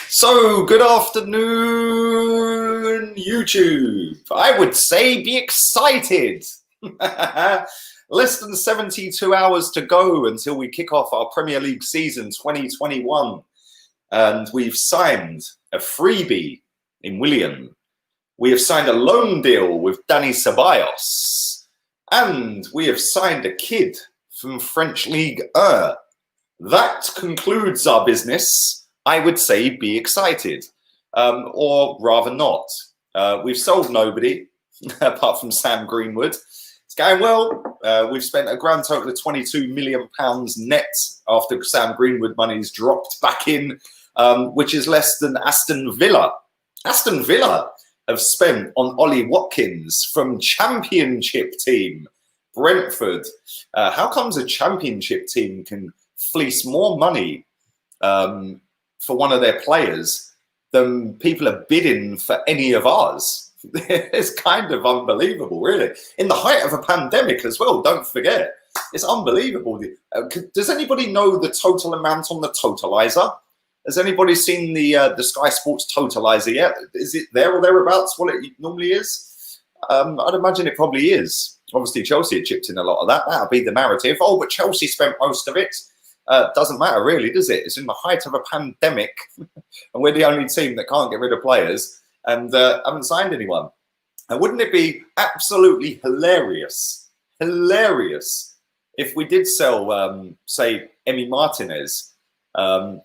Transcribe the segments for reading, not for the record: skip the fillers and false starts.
So, good afternoon, YouTube. I would say be excited. Less than 72 hours to go until we kick off our Premier League season 2021. And we've signed a freebie in Willian. We have signed a loan deal with Dani Ceballos. And we have signed a kid from French League 1. That concludes our business. I would say be excited, or rather not. We've sold nobody, apart from Sam Greenwood. It's going well. We've spent a grand total of £22 million net after Sam Greenwood money's dropped back in, which is less than Aston Villa. Aston Villa have spent on Ollie Watkins from Championship team, Brentford. How comes a Championship team can fleece more money for one of their players than people are bidding for any of ours? It's kind of unbelievable, really. In the height of a pandemic as well, don't forget. It's unbelievable. Does anybody know the total amount on the totalizer? Has anybody seen the Sky Sports totalizer yet? Is it there or thereabouts what it normally is? I'd imagine it probably is. Obviously, Chelsea had chipped in a lot of that. That'll be the narrative. Oh, but Chelsea spent most of it. Doesn't matter really, does it? It's in the height of a pandemic and we're the only team that can't get rid of players and haven't signed anyone. And wouldn't it be absolutely hilarious if we did sell, say, Emi Martinez,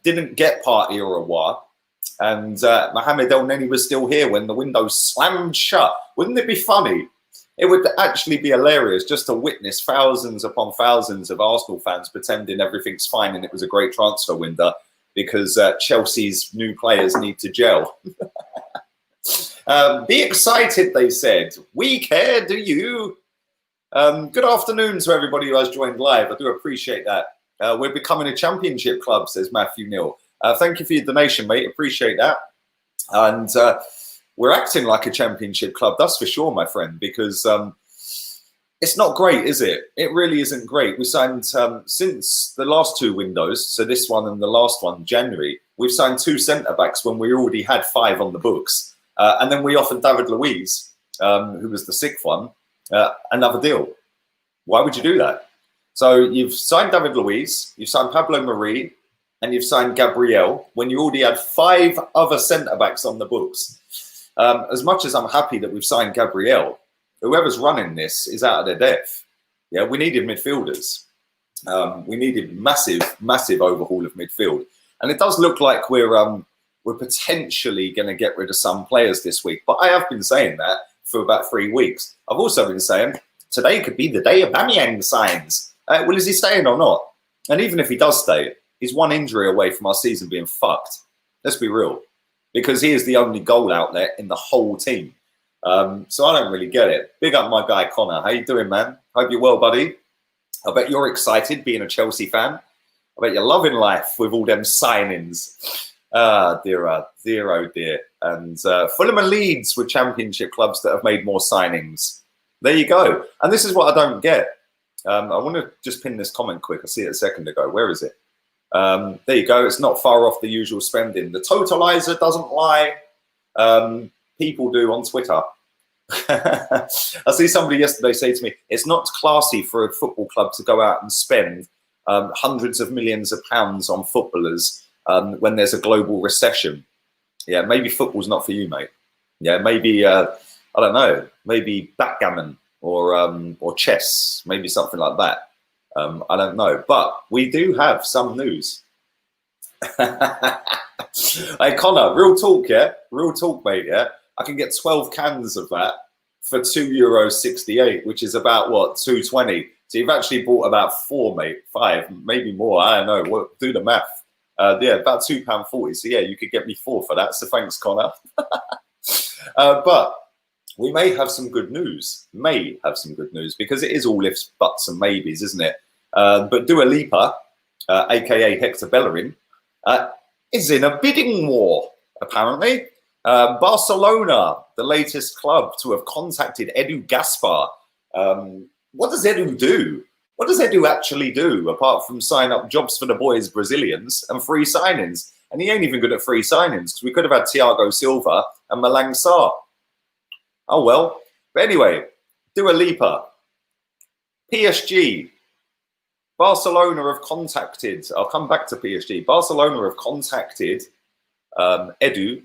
didn't get Partey or Aouar, and Mohamed El Neni was still here when the window slammed shut? Wouldn't it be funny? It would actually be hilarious just to witness thousands upon thousands of Arsenal fans pretending everything's fine and it was a great transfer window because Chelsea's new players need to gel. Be excited, they said. We care, do you? Good afternoon to everybody who has joined live. I do appreciate that. We're becoming a championship club, says Matthew Neal. Thank you for your donation, mate. Appreciate that. And we're acting like a championship club, that's for sure, my friend, because it's not great, is it? It really isn't great. We signed, since the last two windows, so this one and the last one, January, we've signed 2 centre-backs when we already had 5 on the books. And then we offered David Luiz, who was the 6th one, another deal. Why would you do that? So you've signed David Luiz, you've signed Pablo Mari, and you've signed Gabriel when you already had 5 other centre-backs on the books. As much as I'm happy that we've signed Gabriel, whoever's running this is out of their depth. Yeah, we needed midfielders. We needed massive overhaul of midfield, and it does look like we're potentially going to get rid of some players this week. But I have been saying that for about 3 weeks. I've also been saying today could be the day of Aubameyang signs. Well, is he staying or not? And even if he does stay, he's 1 injury away from our season being fucked. Let's be real. Because he is the only goal outlet in the whole team. So I don't really get it. Big up my guy, Connor. How you doing, man? Hope you're well, buddy. I bet you're excited being a Chelsea fan. I bet you're loving life with all them signings. Dear, oh dear. And Fulham and Leeds were championship clubs that have made more signings. There you go. And this is what I don't get. I want to just pin this comment quick. I see it a second ago. Where is it? There you go. It's not far off the usual spending. The totalizer doesn't lie. People do on Twitter. I see somebody yesterday say to me, it's not classy for a football club to go out and spend hundreds of millions of pounds on footballers when there's a global recession. Yeah, maybe football's not for you, mate. Yeah, maybe, I don't know, maybe backgammon or chess, maybe something like that. I don't know, but we do have some news. Hey, Connor, real talk, yeah? Real talk, mate, yeah? I can get 12 cans of that for €2.68, which is about, what, $2.20. So you've actually bought about 4, mate, 5, maybe more. I don't know. Well, do the math. Yeah, about £2.40. So, yeah, you could get me 4 for that. So thanks, Connor. But we may have some good news. Because it is all ifs, buts and maybes, isn't it? But Dua Lipa, a.k.a. Hector Bellerin, is in a bidding war, apparently. Barcelona, the latest club to have contacted Edu Gaspar. What does Edu do? What does Edu actually do, apart from sign up jobs for the boys, Brazilians, and free signings? And he ain't even good at free signings, because we could have had Thiago Silva and Malang Sarr. Oh well. But anyway, Dua Lipa, PSG, Barcelona have contacted, I'll come back to PSG, Barcelona have contacted Edu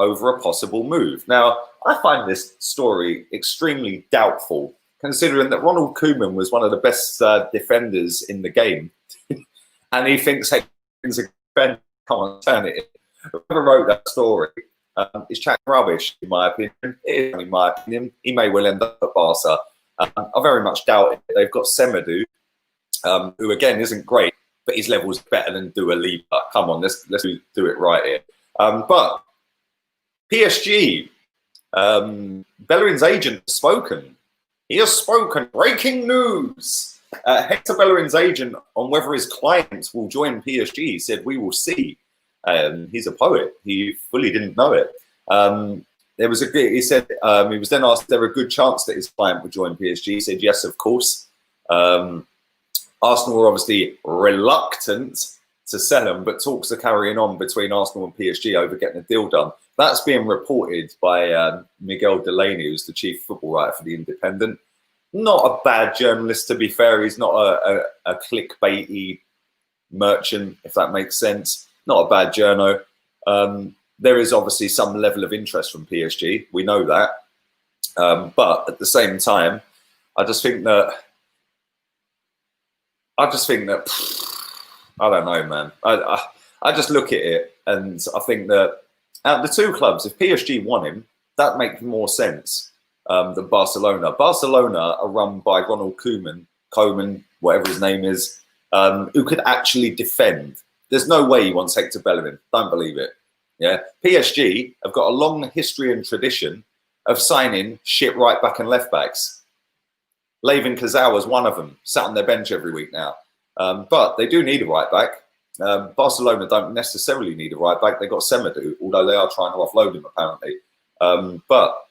over a possible move. Now, I find this story extremely doubtful, considering that Ronald Koeman was one of the best defenders in the game. And he thinks Heccy's a defender. Come on, turn it in. Whoever wrote that story is chatting rubbish, in my opinion. It is, in my opinion. He may well end up at Barca. I very much doubt it. They've got Semedo, who again isn't great, but his level's better than Dua Lipa. Come on, let's do it right here. But PSG, Bellerin's agent has spoken. He has spoken. Breaking news. Hector Bellerin's agent, on whether his clients will join PSG, said, "We will see." He's a poet. He fully didn't know it. There was he said he was then asked if there a good chance that his client would join PSG. He said, "Yes, of course." Arsenal were obviously reluctant to sell him, but talks are carrying on between Arsenal and PSG over getting a deal done. That's being reported by Miguel Delaney, who's the chief football writer for The Independent. Not a bad journalist, to be fair. He's not a clickbaity merchant, if that makes sense. Not a bad journo. There is obviously some level of interest from PSG. We know that. But at the same time, I just think that I don't know, man. I just look at it and I think that out of the two clubs, if PSG want him, that makes more sense than Barcelona. Barcelona are run by Ronald Koeman, whatever his name is, who could actually defend. There's no way he wants Hector Bellerin. Don't believe it. Yeah, PSG have got a long history and tradition of signing shit right back and left backs. Layvin Kurzawa is one of them, sat on their bench every week now. But they do need a right back. Barcelona don't necessarily need a right back. They got Semedo, although they are trying to offload him apparently. But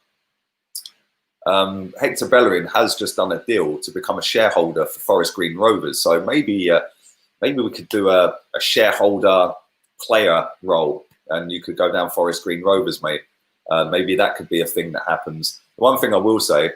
Hector Bellerin has just done a deal to become a shareholder for Forest Green Rovers. So maybe we could do a shareholder player role, and you could go down Forest Green Rovers, mate. Maybe that could be a thing that happens. The one thing I will say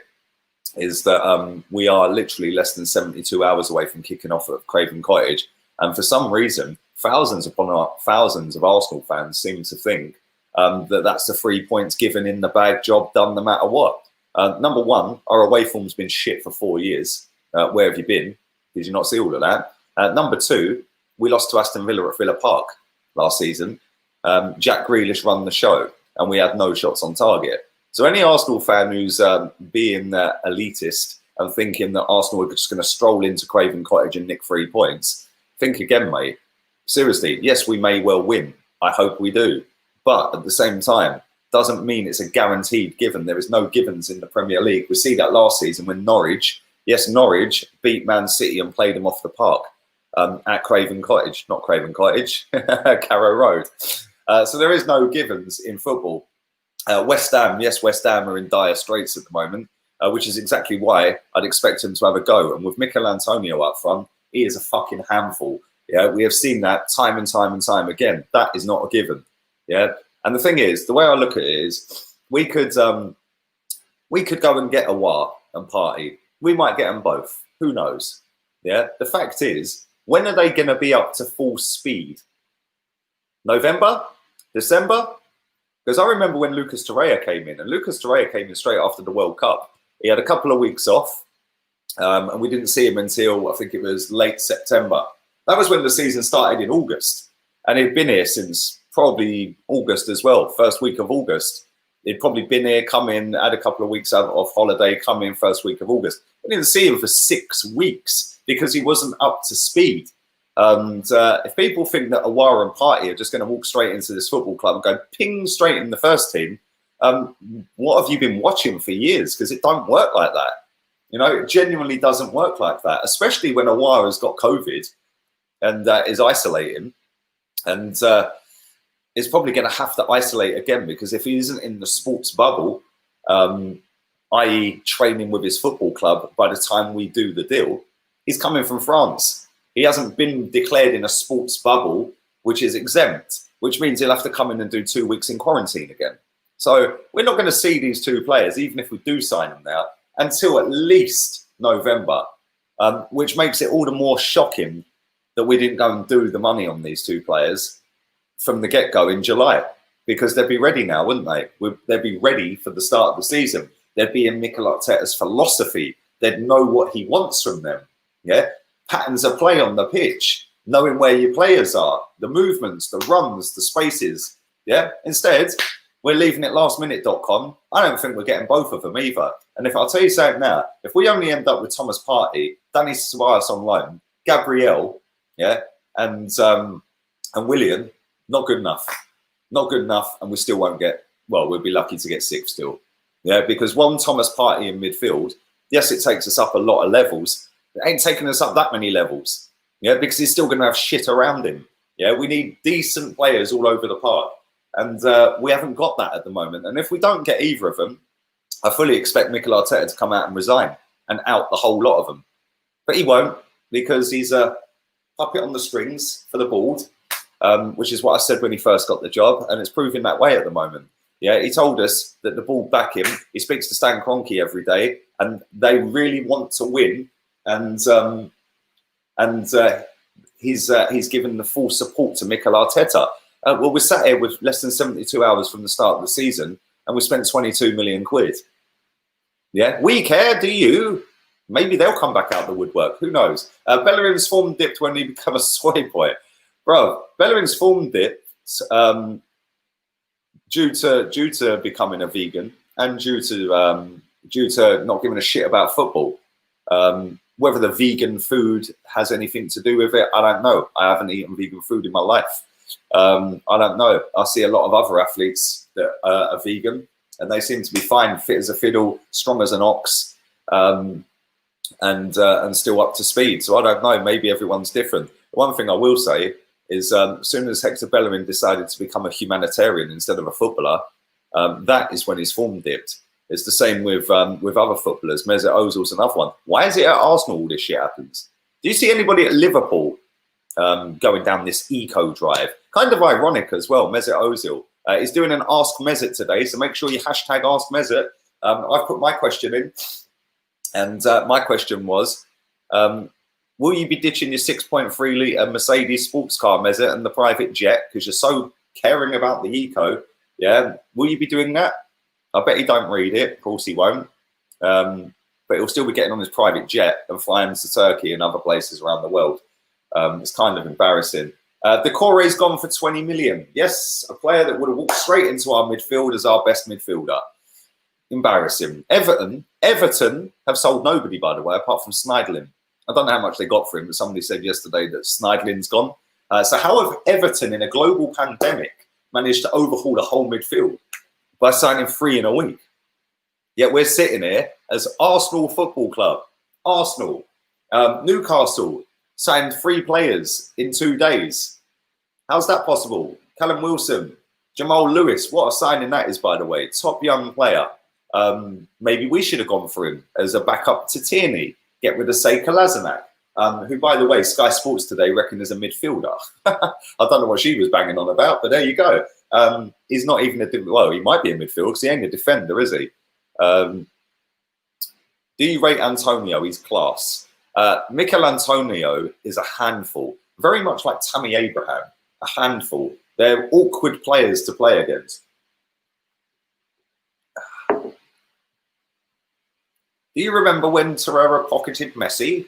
is that we are literally less than 72 hours away from kicking off at Craven Cottage. And for some reason, thousands upon thousands of Arsenal fans seem to think that that's the 3 points given in the bag, job done no matter what. Number one, our away form's been shit for 4 years. Where have you been? Did you not see all of that? Number two, we lost to Aston Villa at Villa Park last season. Jack Grealish run the show and we had no shots on target. So any Arsenal fan who's being elitist and thinking that Arsenal are just going to stroll into Craven Cottage and nick 3 points, think again, mate. Seriously, yes, we may well win. I hope we do. But at the same time, doesn't mean it's a guaranteed given. There is no givens in the Premier League. We see that last season when Norwich beat Man City and played them off the park at Craven Cottage. Not Craven Cottage, Carrow Road. So there is no givens in football. West Ham are in dire straits at the moment, which is exactly why I'd expect him to have a go. And with Mikel Antonio up front, he is a fucking handful. Yeah, we have seen that time and time and time again. That is not a given. Yeah, and the thing is, the way I look at it is, we could go and get Aouar and Partey. We might get them both. Who knows? Yeah. The fact is, when are they going to be up to full speed? November, December. Because I remember when Lucas Torreira came in, and Lucas Torreira came in straight after the World Cup. He had a couple of weeks off, and we didn't see him until, I think it was late September. That was when the season started in August. And he'd been here since probably August as well, first week of August. He'd probably been here, come in, had a couple of weeks out of holiday, come in first week of August. We didn't see him for 6 weeks because he wasn't up to speed. And if people think that Aouar and Partey are just going to walk straight into this football club and go ping straight in the first team, what have you been watching for years? Because it don't work like that. You know, it genuinely doesn't work like that, especially when Aouar has got COVID and is isolating. And is probably going to have to isolate again, because if he isn't in the sports bubble, i.e. training with his football club by the time we do the deal, he's coming from France. He hasn't been declared in a sports bubble, which is exempt. which means he'll have to come in and do 2 weeks in quarantine again. So we're not going to see these two players, even if we do sign them now, until at least November, which makes it all the more shocking that we didn't go and do the money on these two players from the get-go in July, because they'd be ready now, wouldn't they? They'd be ready for the start of the season. They'd be in Mikel Arteta's philosophy. They'd know what he wants from them. Yeah, patterns of play on the pitch, knowing where your players are, the movements, the runs, the spaces. Yeah, instead, we're leaving it lastminute.com. I don't think we're getting both of them either. And if I'll tell you something now, if we only end up with Thomas Partey, Danny Ceballos on loan, Gabriel, yeah, and Willian, not good enough. Not good enough, and we still won't get, well, we'll be lucky to get 6th still. Yeah, because one Thomas Partey in midfield, yes, it takes us up a lot of levels. It ain't taking us up that many levels. Yeah, because he's still going to have shit around him. Yeah, we need decent players all over the park. And we haven't got that at the moment. And if we don't get either of them, I fully expect Mikel Arteta to come out and resign and out the whole lot of them. But he won't, because he's a puppet on the strings for the board, which is what I said when he first got the job. And it's proving that way at the moment. Yeah, he told us that the board back him. He speaks to Stan Kroenke every day, and they really want to win. And he's given the full support to Mikel Arteta. Well, we're sat here with less than 72 hours from the start of the season, and we spent 22 million quid. Yeah, we care, do you? Maybe they'll come back out of the woodwork. Who knows? Bellerin's form dipped when he became a soy boy. Bro, Bellerin's form dipped due to becoming a vegan and due to not giving a shit about football. Whether the vegan food has anything to do with it, I don't know. I haven't eaten vegan food in my life. I don't know. I see a lot of other athletes that are vegan, and they seem to be fine, fit as a fiddle, strong as an ox, and still up to speed. So I don't know. Maybe everyone's different. One thing I will say is, as soon as Hector Bellerin decided to become a humanitarian instead of a footballer, that is when his form dipped. It's the same with other footballers. Mesut Ozil's another one. Why is it at Arsenal all this shit happens? Do you see anybody at Liverpool going down this eco drive? Kind of ironic as well. Mesut Ozil is doing an Ask Mesut today, so make sure you hashtag Ask Mesut. I've put my question in, and my question was, will you be ditching your 6.3 litre Mercedes sports car, Mesut, and the private jet because you're so caring about the eco? Yeah, will you be doing that? I bet he don't read it. Of course he won't. But he'll still be getting on his private jet and flying to Turkey and other places around the world. It's kind of embarrassing. Decore's gone for 20 million. Yes, a player that would have walked straight into our midfield as our best midfielder. Embarrassing. Everton have sold nobody, by the way, apart from Sneijderlin. I don't know how much they got for him, but somebody said yesterday that Sneijderlin's gone. So how have Everton, in a global pandemic, managed to overhaul the whole midfield by signing 3 in a week? Yet we're sitting here as Arsenal Football Club, Arsenal, Newcastle, signed 3 players in 2 days. How's that possible? Callum Wilson, Jamal Lewis, what a signing that is, by the way. Top young player. Maybe we should have gone for him as a backup to Tierney. Get rid of, say, Kolasinac, who, by the way, Sky Sports today reckon is a midfielder. I don't know what she was banging on about, but there you go. He's not even well, he might be a midfielder because he ain't a defender, is he? Do you rate Antonio? He's class. Mikel Antonio is a handful, very much like Tammy Abraham, a handful. They're awkward players to play against. Do you remember when Torreira pocketed Messi?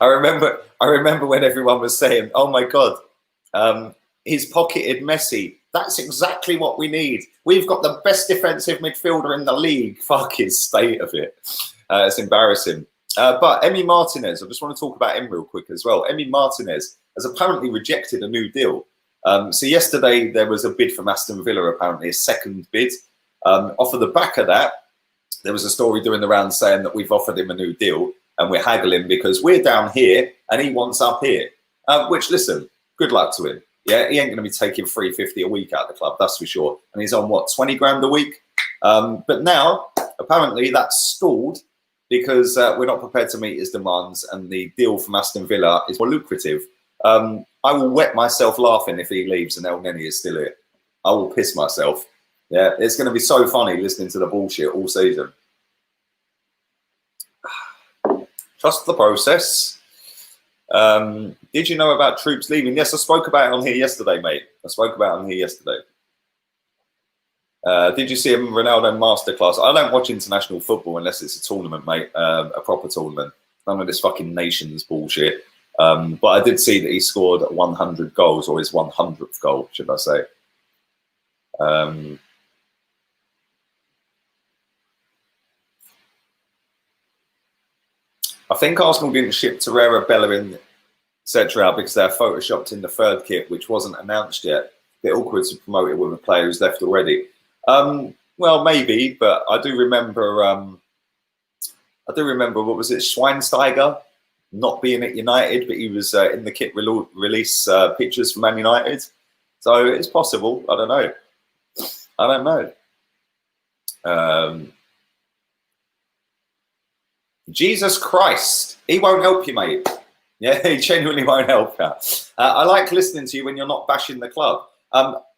I remember when everyone was saying, "Oh my God, he's pocketed Messi." That's exactly what we need. We've got the best defensive midfielder in the league. Fuck his state of it. It's embarrassing. But Emi Martinez, I just want to talk about him real quick as well. Emi Martinez has apparently rejected a new deal. So yesterday there was a bid from Aston Villa, apparently a second bid. Off of the back of that, there was a story doing the round saying that we've offered him a new deal and we're haggling because we're down here and he wants up here. Which, listen, good luck to him. Yeah, he ain't going to be taking $350 a week out of the club, that's for sure. And he's on, what, 20 grand a week? But now, apparently, that's stalled because we're not prepared to meet his demands and the deal from Aston Villa is more lucrative. I will wet myself laughing if he leaves and El Neni is still here. I will piss myself. Yeah, it's going to be so funny listening to the bullshit all season. Trust the process. Did you know about troops leaving? Yes, I spoke about it on here yesterday, mate. I spoke about it on here yesterday. Did you see a Ronaldo masterclass? I don't watch international football unless it's a tournament, mate, a proper tournament. None of this fucking nations bullshit. But I did see that he scored 100 goals, or his 100th goal, should I say. I think Arsenal didn't ship Torreira, Bellerin, etc. because they're photoshopped in the third kit, which wasn't announced yet. Bit awkward to promote it with a player who's left already. Well, maybe, but I do remember. What was it? Schweinsteiger not being at United, but he was in the kit release pictures for Man United. So it's possible. I don't know. Jesus Christ, he won't help you, mate. Yeah, he genuinely won't help you. I like listening to you when you're not bashing the club.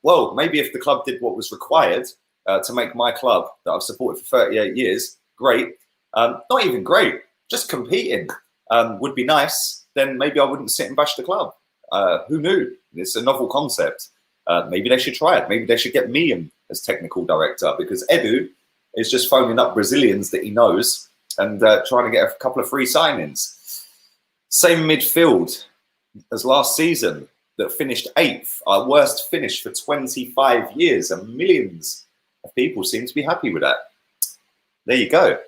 Well, maybe if the club did what was required to make my club that I've supported for 38 years great, not even great, just competing would be nice, then maybe I wouldn't sit and bash the club. Who knew? It's a novel concept. Maybe they should try it. Maybe they should get me in as technical director, because Edu is just phoning up Brazilians that he knows and trying to get a couple of free signings. Same midfield as last season that finished 8th, our worst finish for 25 years, and millions of people seem to be happy with that. There you go.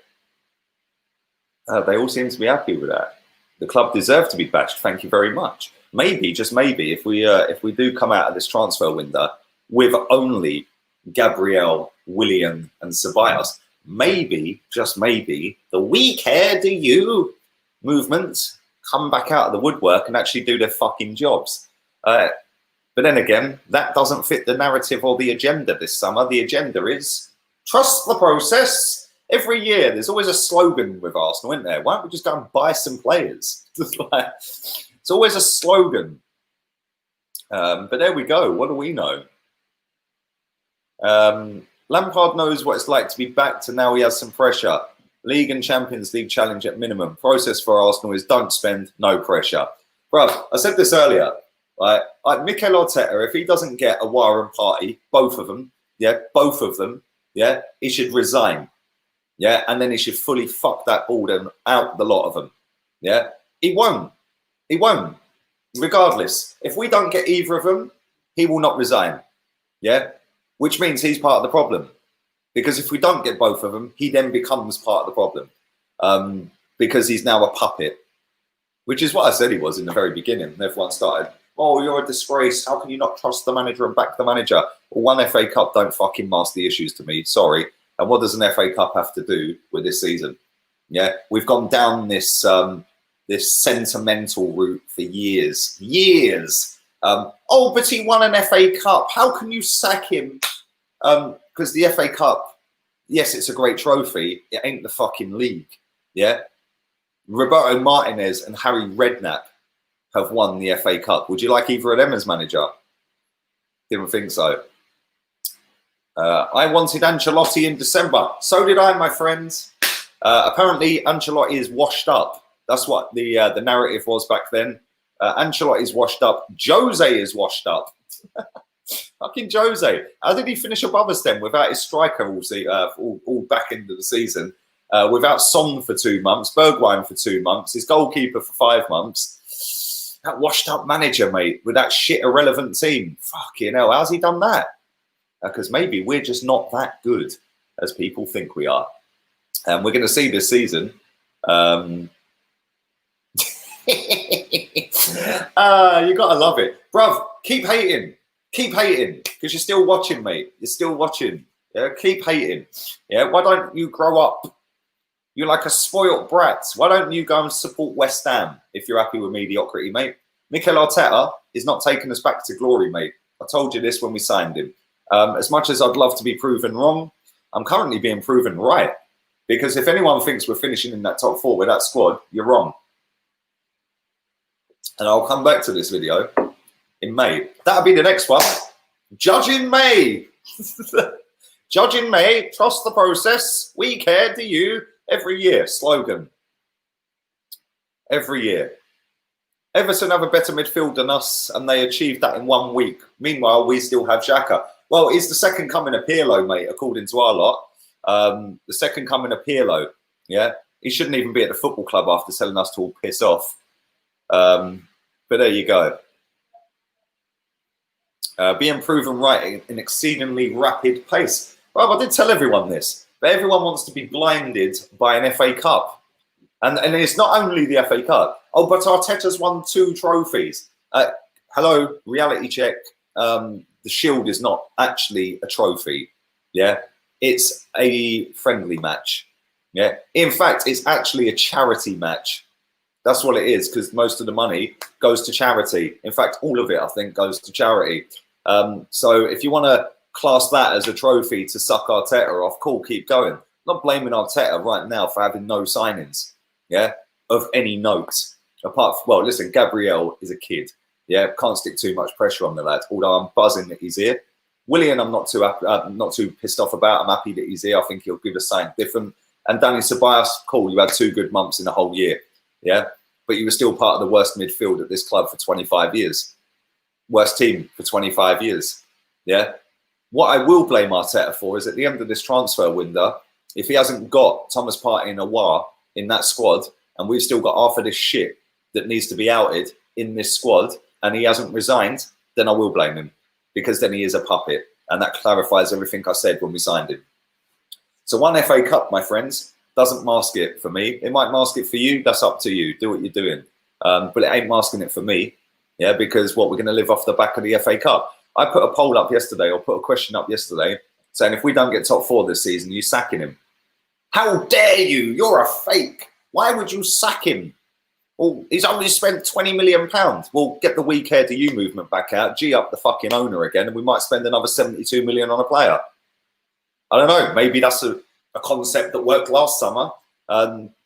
They all seem to be happy with that. The club deserve to be bashed. Thank you very much. Maybe, just maybe, if we do come out of this transfer window with only Gabriel, Willian, and Ceballos, maybe, just maybe, the "we care, do you" movement come back out of the woodwork and actually do their fucking jobs. But then again, that doesn't fit the narrative or the agenda this summer. The agenda is trust the process. Every year, there's always a slogan with Arsenal, isn't there? Why don't we just go and buy some players? It's always a slogan. But there we go. What do we know? Lampard knows what it's like to be backed, and now he has some pressure. League and Champions League challenge at minimum. Process for Arsenal is don't spend, no pressure. Bro, I said this earlier. Right? Like Mikel Arteta, if he doesn't get a Warren party, both of them, he should resign. Yeah, and then he should fully fuck that ball out the lot of them. Yeah, he won't. He won't. Regardless, if we don't get either of them, he will not resign. Yeah, which means he's part of the problem. Because if we don't get both of them, he then becomes part of the problem. Because he's now a puppet, which is what I said he was in the very beginning. Everyone started, "Oh, you're a disgrace. How can you not trust the manager and back the manager?" Well, one FA Cup don't fucking mask the issues to me. Sorry. And what does an FA Cup have to do with this season? Yeah, we've gone down this this sentimental route for years. Oh, but he won an FA Cup. How can you sack him? Because the FA Cup, yes, it's a great trophy. It ain't the fucking league. Yeah, Roberto Martinez and Harry Redknapp have won the FA Cup. Would you like either of them as manager? Didn't think so. I wanted Ancelotti in December. So did I, my friends. Apparently, Ancelotti is washed up. That's what the narrative was back then. Ancelotti is washed up. Jose is washed up. Fucking Jose. How did he finish above us then without his striker all back into the season? Without Son for 2 months, Bergwijn for 2 months, his goalkeeper for 5 months. That washed up manager, mate, with that shit irrelevant team. Fucking hell, how's he done that? Because maybe we're just not that good as people think we are. And we're going to see this season. You got to love it. Bruv, keep hating. Keep hating. Because you're still watching, mate. You're still watching. Yeah, keep hating. Yeah, why don't you grow up? You're like a spoilt brat. Why don't you go and support West Ham if you're happy with mediocrity, mate? Mikel Arteta is not taking us back to glory, mate. I told you this when we signed him. As much as I'd love to be proven wrong, I'm currently being proven right. Because if anyone thinks we're finishing in that top 4 with that squad, you're wrong. And I'll come back to this video in May. That'll be the next one. Judge in May. Judge in May. Trust the process. We care, do you? Every year. Slogan. Every year. Everton have a better midfield than us, and they achieved that in 1 week. Meanwhile, we still have Xhaka. Well, he's the second coming of Pirlo, mate, according to our lot. The second coming of Pirlo. Yeah. He shouldn't even be at the football club after telling us to all piss off. But there you go. Being proven right in exceedingly rapid pace. Well, I did tell everyone this, but everyone wants to be blinded by an FA Cup. And it's not only the FA Cup. Oh, but Arteta's won 2 trophies. Hello, reality check. The Shield is not actually a trophy. Yeah, it's a friendly match. Yeah, in fact, it's actually a charity match. That's what it is, because most of the money goes to charity. In fact, all of it, I think, goes to charity. So if you want to class that as a trophy to suck Arteta off, cool, keep going. Not blaming Arteta right now for having no signings, yeah, of any note. Apart from, well, listen, Gabriel is a kid. Yeah, can't stick too much pressure on the lad, although I'm buzzing that he's here. Willian, I'm not too pissed off about. I'm happy that he's here. I think he'll give us something different. And Danny Ceballos, cool, you had 2 good months in the whole year. Yeah, but you were still part of the worst midfield at this club for 25 years. Worst team for 25 years. Yeah. What I will blame Arteta for is at the end of this transfer window, if he hasn't got Thomas Partey and Aouar in that squad, and we've still got half of this shit that needs to be outed in this squad, and he hasn't resigned, then I will blame him, because then he is a puppet. And that clarifies everything I said when we signed him. So 1 FA Cup, my friends, doesn't mask it for me. It might mask it for you. That's up to you. Do what you're doing. But it ain't masking it for me. Yeah, because what, we're going to live off the back of the FA Cup. I put a poll up yesterday, or put a question up yesterday, saying if we don't get top 4 this season, you sacking him. How dare you? You're a fake. Why would you sack him? Well, he's only spent £20 million. We'll get the We Care Do You movement back out, G up the fucking owner again, and we might spend another 72 million on a player. I don't know. Maybe that's a concept that worked last summer.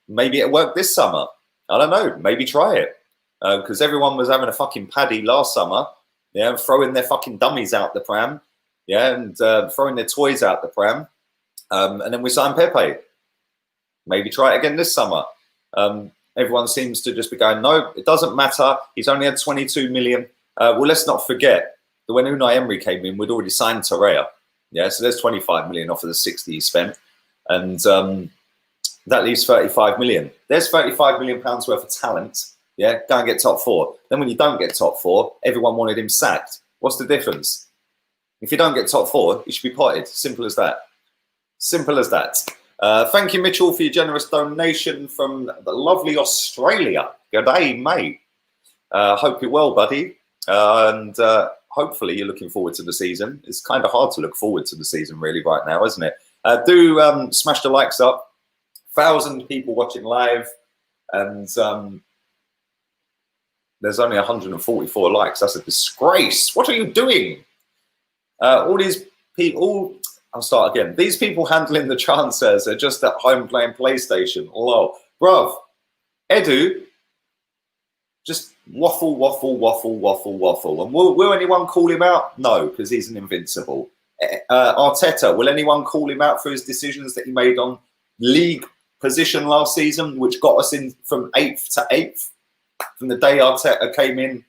Maybe it worked this summer. I don't know. Maybe try it. Because everyone was having a fucking paddy last summer. Yeah, and throwing their fucking dummies out the pram. Yeah, and throwing their toys out the pram. And then we signed Pepe. Maybe try it again this summer. Everyone seems to just be going, no, it doesn't matter. He's only had 22 million. Well, let's not forget that when Unai Emery came in, we'd already signed Torreira. Yeah, so there's 25 million off of the 60 he spent. And that leaves 35 million. There's 35 million pounds worth of talent. Yeah, go and get top 4. Then when you don't get top 4, everyone wanted him sacked. What's the difference? If you don't get top 4, you should be potted. Simple as that. Simple as that. Thank you, Mitchell, for your generous donation from the lovely Australia. Good day, mate. Hope you're well, buddy. And hopefully you're looking forward to the season. It's kind of hard to look forward to the season really right now, isn't it? Do smash the likes up. 1,000 people watching live. And there's only 144 likes. That's a disgrace. What are you doing? All these people... I'll start again. These people handling the transfers are just at home playing PlayStation. Lol. Bruv, Edu, just waffle. And will anyone call him out? No, because he's an invincible. Arteta, will anyone call him out for his decisions that he made on league position last season, which got us in from 8th to 8th? From the day Arteta came in,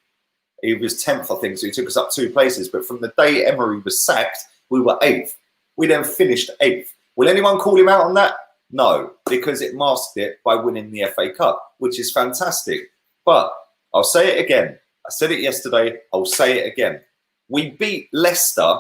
he was 10th, I think, so he took us up 2 places. But from the day Emery was sacked, we were 8th. We then finished 8th. Will anyone call him out on that? No, because it masked it by winning the FA Cup, which is fantastic. But I'll say it again. I said it yesterday. I'll say it again. We beat Leicester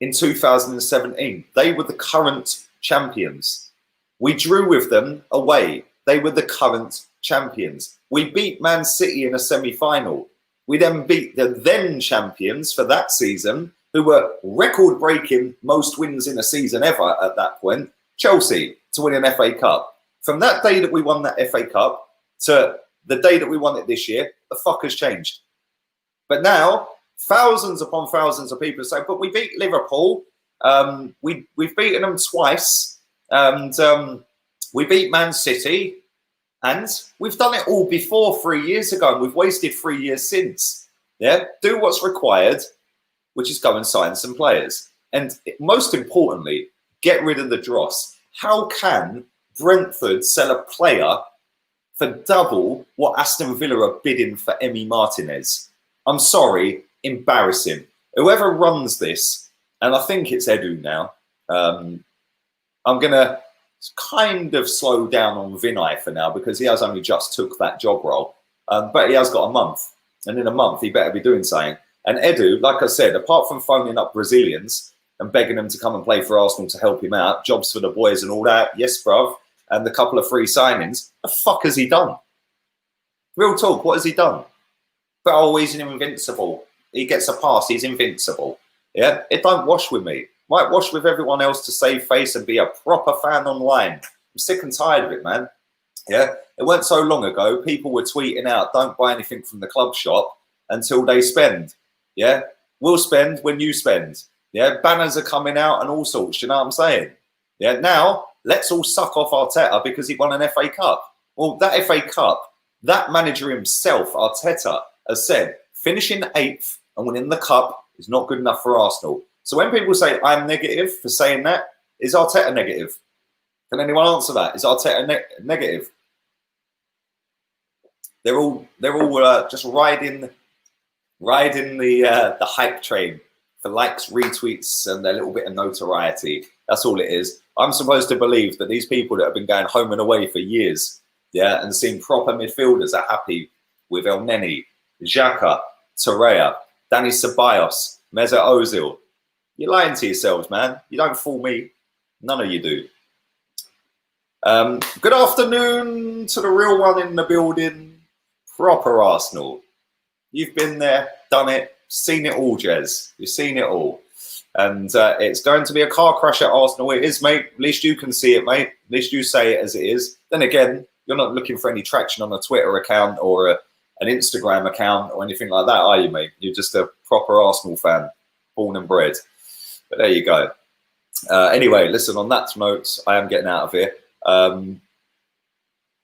in 2017. They were the current champions. We drew with them away. They were the current champions. We beat Man City in a semi-final. We then beat the then champions for that season, who were record-breaking most wins in a season ever at that point, Chelsea, to win an FA Cup. From that day that we won that FA Cup to the day that we won it this year, the fuck has changed. But now, thousands upon thousands of people say, but we beat Liverpool. We've beaten them twice. And we beat Man City. And we've done it all before 3 years ago. And we've wasted 3 years since. Yeah, do what's required, which is go and sign some players. And most importantly, get rid of the dross. How can Brentford sell a player for double what Aston Villa are bidding for Emi Martinez? I'm sorry, embarrassing. Whoever runs this, and I think it's Edu now, I'm going to kind of slow down on Vinay for now because he has only just took that job role. But he has got a month. And in a month, he better be doing something. And Edu, like I said, apart from phoning up Brazilians and begging them to come and play for Arsenal to help him out, jobs for the boys and all that, yes, bruv, and the couple of free signings, the fuck has he done? Real talk, what has he done? But oh, he's invincible. He gets a pass, he's invincible. Yeah, it don't wash with me. Might wash with everyone else to save face and be a proper fan online. I'm sick and tired of it, man. Yeah, it weren't so long ago, people were tweeting out, don't buy anything from the club shop until they spend. Yeah, we'll spend when you spend. Yeah, banners are coming out and all sorts, you know what I'm saying? Yeah, now let's all suck off Arteta because he won an FA Cup. Well, that FA Cup, that manager himself, Arteta, has said finishing 8th and winning the cup is not good enough for Arsenal. So when people say I'm negative for saying that, is Arteta negative? Can anyone answer that? Is Arteta negative? They're all just riding the hype train for likes, retweets, and their little bit of notoriety. That's all it is. I'm supposed to believe that these people that have been going home and away for years, yeah, and seeing proper midfielders are happy with El Neni, Xhaka, Torreira, Dani Ceballos, Mesut Ozil. You're lying to yourselves, man. You don't fool me. None of you do. Good afternoon to the real one in the building. Proper Arsenal. You've been there, done it, seen it all, Jez. You've seen it all. And it's going to be a car crash at Arsenal. It is, mate. At least you can see it, mate. At least you say it as it is. Then again, you're not looking for any traction on a Twitter account or an Instagram account or anything like that, are you, mate? You're just a proper Arsenal fan, born and bred. But there you go. Anyway, listen, on that note, I am getting out of here.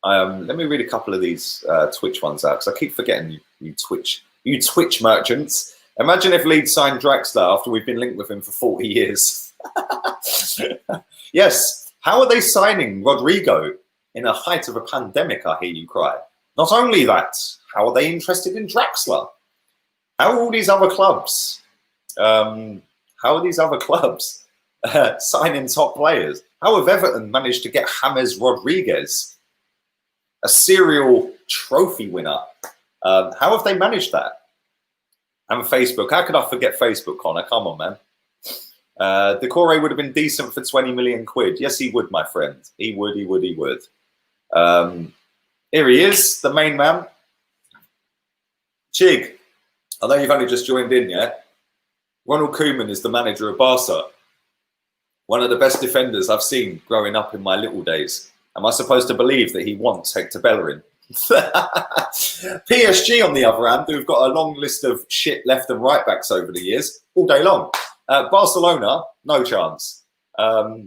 Let me read a couple of these Twitch ones out because I keep forgetting you Twitch merchants. Imagine if Leeds signed Draxler after we've been linked with him for 40 years. Yes. How are they signing Rodrigo in the height of a pandemic, I hear you cry? Not only that, how are they interested in Draxler? How are all these other clubs? Signing top players? How have Everton managed to get James Rodriguez, a serial trophy winner? How have they managed that? And Facebook. How could I forget Facebook, Connor? Come on, man. Decore would have been decent for 20 million quid. Yes, he would, my friend. He would. Here he is, the main man. Chig. I know you've only just joined in, yeah? Ronald Koeman is the manager of Barca. One of the best defenders I've seen growing up in my little days. Am I supposed to believe that he wants Hector Bellerin? PSG, on the other hand, who've got a long list of shit left and right backs over the years, all day long. Barcelona, no chance. But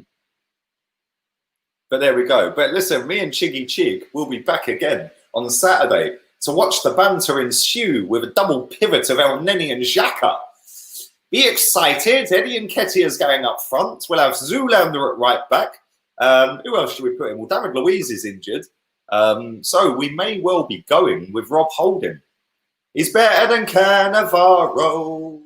there we go. But listen, me and Chiggy Chig will be back again on Saturday to watch the banter ensue with a double pivot of El Neni and Xhaka. Be excited. Eddie and Nketiah's going up front. We'll have Zoolander at right back. Who else should we put in? Well, David Luiz is injured. So we may well be going with Rob Holding. He's better than Cannavaro.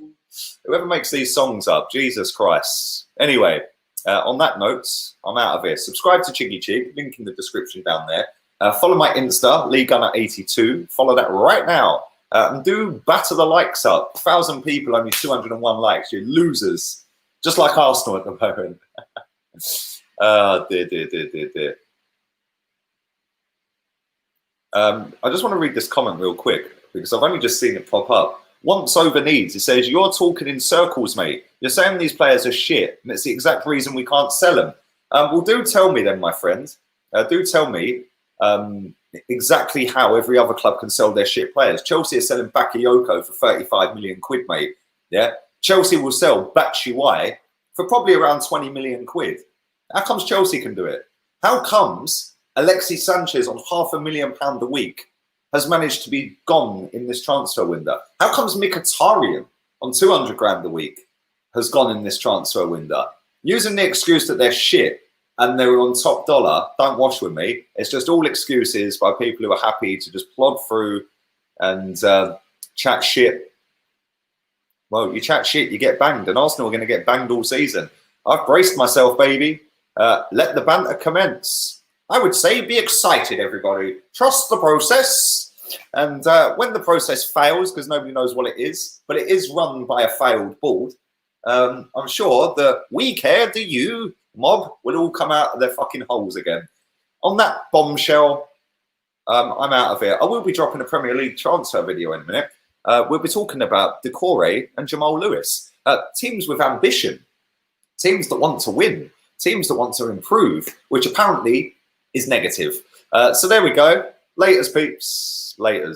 Whoever makes these songs up, Jesus Christ. Anyway, on that note, I'm out of here. Subscribe to Chiggy Chig, link in the description down there. Follow my Insta, LeeGunner82. Follow that right now. And do batter the likes up. 1,000 people, only 201 likes. You losers. Just like Arsenal at the moment. Dear. I just want to read this comment real quick because I've only just seen it pop up. Wants over needs. It says, you're talking in circles, mate. You're saying these players are shit, and it's the exact reason we can't sell them. Well, do tell me then, my friend. Do tell me exactly how every other club can sell their shit players. Chelsea are selling Bakayoko for 35 million quid, mate. Yeah. Chelsea will sell Batshuayi for probably around 20 million quid. How comes Chelsea can do it? How comes Alexis Sanchez on £500,000 a week has managed to be gone in this transfer window? How comes Mkhitaryan on 200 grand a week has gone in this transfer window? Using the excuse that they're shit and they're on top dollar, don't wash with me. It's just all excuses by people who are happy to just plod through and chat shit. Well, you chat shit, you get banged, and Arsenal are going to get banged all season. I've braced myself, baby. Let the banter commence. I would say be excited, everybody. Trust the process. And when the process fails, because nobody knows what it is, but it is run by a failed board, I'm sure the "we care, do you" mob will all come out of their fucking holes again. On that bombshell, I'm out of here. I will be dropping a Premier League transfer video in a minute. We'll be talking about Decore and Jamal Lewis. Teams with ambition, teams that want to win, teams that want to improve, which apparently is negative. So there we go. Laters, peeps. Laters.